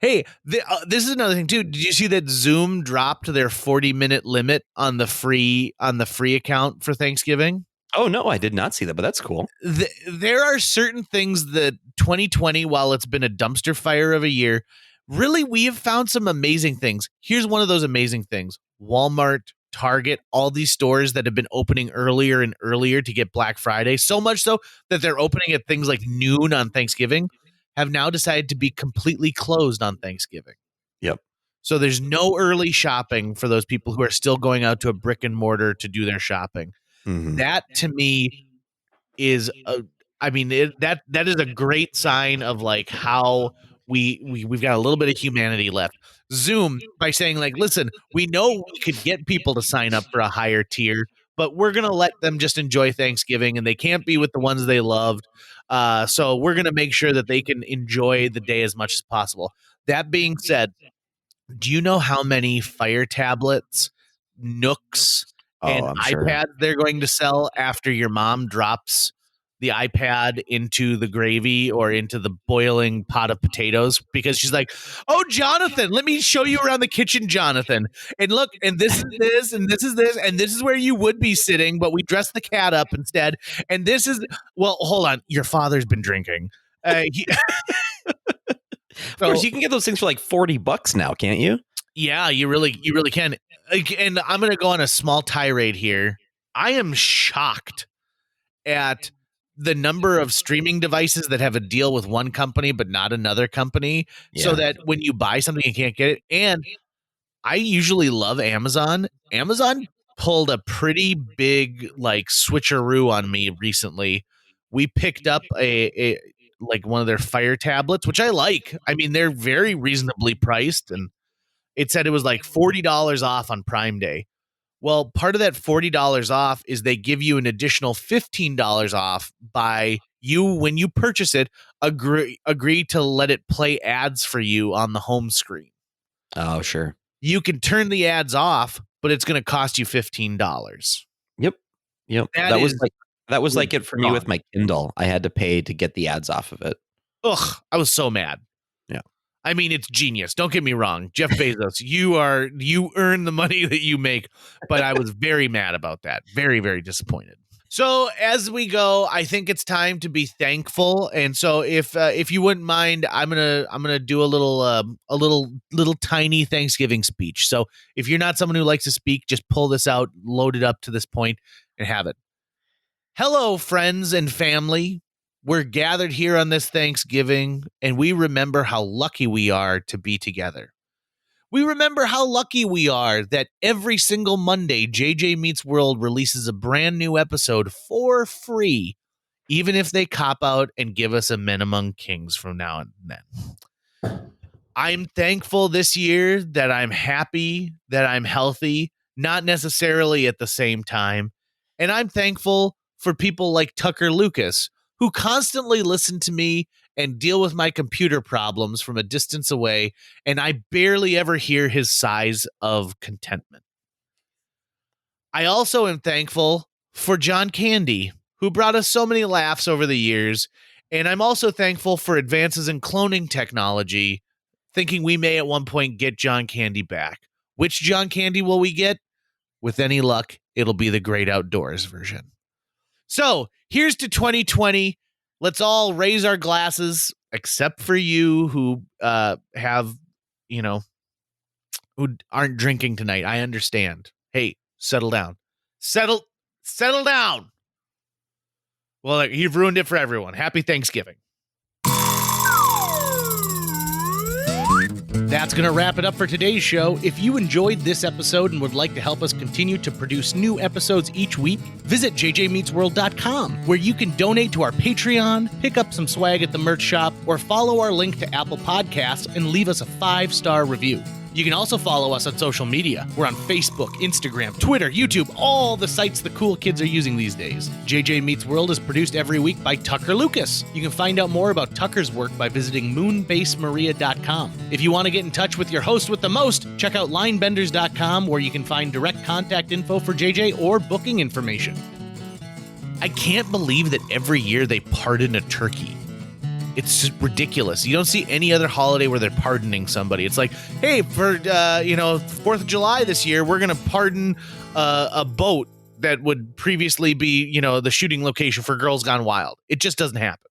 Speaker 1: Hey, this is another thing too. Did you see that Zoom dropped their 40-minute limit on the free account for Thanksgiving?
Speaker 3: Oh no, I did not see that, but that's cool.
Speaker 1: There are certain things that 2020, while it's been a dumpster fire of a year, really we have found some amazing things. Here's one of those amazing things. Walmart, Target, all these stores that have been opening earlier and earlier to get Black Friday, so much so that they're opening at things like noon on Thanksgiving, have now decided to be completely closed on Thanksgiving.
Speaker 3: Yep.
Speaker 1: So there's no early shopping for those people who are still going out to a brick and mortar to do their shopping.
Speaker 3: Mhm.
Speaker 1: That to me is that is a great sign of like how we've got a little bit of humanity left. Zoom, by saying like, listen, we know we could get people to sign up for a higher tier, but we're gonna let them just enjoy Thanksgiving, and they can't be with the ones they loved. So we're gonna make sure that they can enjoy the day as much as possible. That being said, do you know how many Fire tablets, Nooks, and
Speaker 3: Oh, I'm sure.
Speaker 1: iPads they're going to sell after your mom drops the iPad into the gravy or into the boiling pot of potatoes? Because she's like, "Oh, Jonathan, let me show you around the kitchen, Jonathan. And look, and this is this, and this is this, and this is where you would be sitting, but we dressed the cat up instead. And this is, well, hold on, your father's been drinking."
Speaker 3: Of course, you can get those things for like $40 now, can't you?
Speaker 1: Yeah, you really can. And I'm going to go on a small tirade here. I am shocked at the number of streaming devices that have a deal with one company but not another company, so
Speaker 3: Yeah.
Speaker 1: that when you buy something you can't get it. And I usually love Amazon. Amazon pulled a pretty big like switcheroo on me recently. We picked up a like one of their Fire tablets, which I like. I mean, they're very reasonably priced, and it said it was like $40 off on Prime Day. Well, part of that $40 off is they give you an additional $15 off by you, when you purchase it, agree to let it play ads for you on the home screen.
Speaker 3: Oh, sure.
Speaker 1: You can turn the ads off, but it's going to cost you $15.
Speaker 3: Yep.
Speaker 1: That
Speaker 3: was like it for me with my Kindle. I had to pay to get the ads off of it.
Speaker 1: Ugh, I was so mad.
Speaker 3: Yeah.
Speaker 1: I mean, it's genius. Don't get me wrong. Jeff Bezos, you earn the money that you make, but I was very mad about that. Very, very disappointed. So as we go, I think it's time to be thankful. And so if you wouldn't mind, I'm gonna do a little tiny Thanksgiving speech. So if you're not someone who likes to speak, just pull this out, load it up to this point, and have it. Hello, friends and family. We're gathered here on this Thanksgiving, and we remember how lucky we are to be together. We remember how lucky we are that every single Monday, JJ Meets World releases a brand new episode for free, even if they cop out and give us a minimum Kings from now and then. I'm thankful this year that I'm happy, that I'm healthy, not necessarily at the same time. And I'm thankful for people like Tucker Lucas, who constantly listen to me and deal with my computer problems from a distance away, and I barely ever hear his sighs of contentment. I also am thankful for John Candy, who brought us so many laughs over the years, and I'm also thankful for advances in cloning technology, thinking we may at one point get John Candy back. Which John Candy will we get? With any luck, it'll be the Great Outdoors version. So here's to 2020. Let's all raise our glasses, except for you who who aren't drinking tonight. I understand. Hey, settle down. Settle down. Well, you've ruined it for everyone. Happy Thanksgiving. That's going to wrap it up for today's show. If you enjoyed this episode and would like to help us continue to produce new episodes each week, visit jjmeetsworld.com, where you can donate to our Patreon, pick up some swag at the merch shop, or follow our link to Apple Podcasts and leave us a 5-star review. You can also follow us on social media. We're on Facebook, Instagram, Twitter, YouTube, all the sites the cool kids are using these days. JJ Meets World is produced every week by Tucker Lucas. You can find out more about Tucker's work by visiting moonbasemaria.com. If you want to get in touch with your host with the most, check out linebenders.com, where you can find direct contact info for JJ or booking information. I can't believe that every year they pardon a turkey. It's just ridiculous. You don't see any other holiday where they're pardoning somebody. It's like, hey, for 4th of July this year, we're gonna pardon a boat that would previously be, the shooting location for Girls Gone Wild. It just doesn't happen.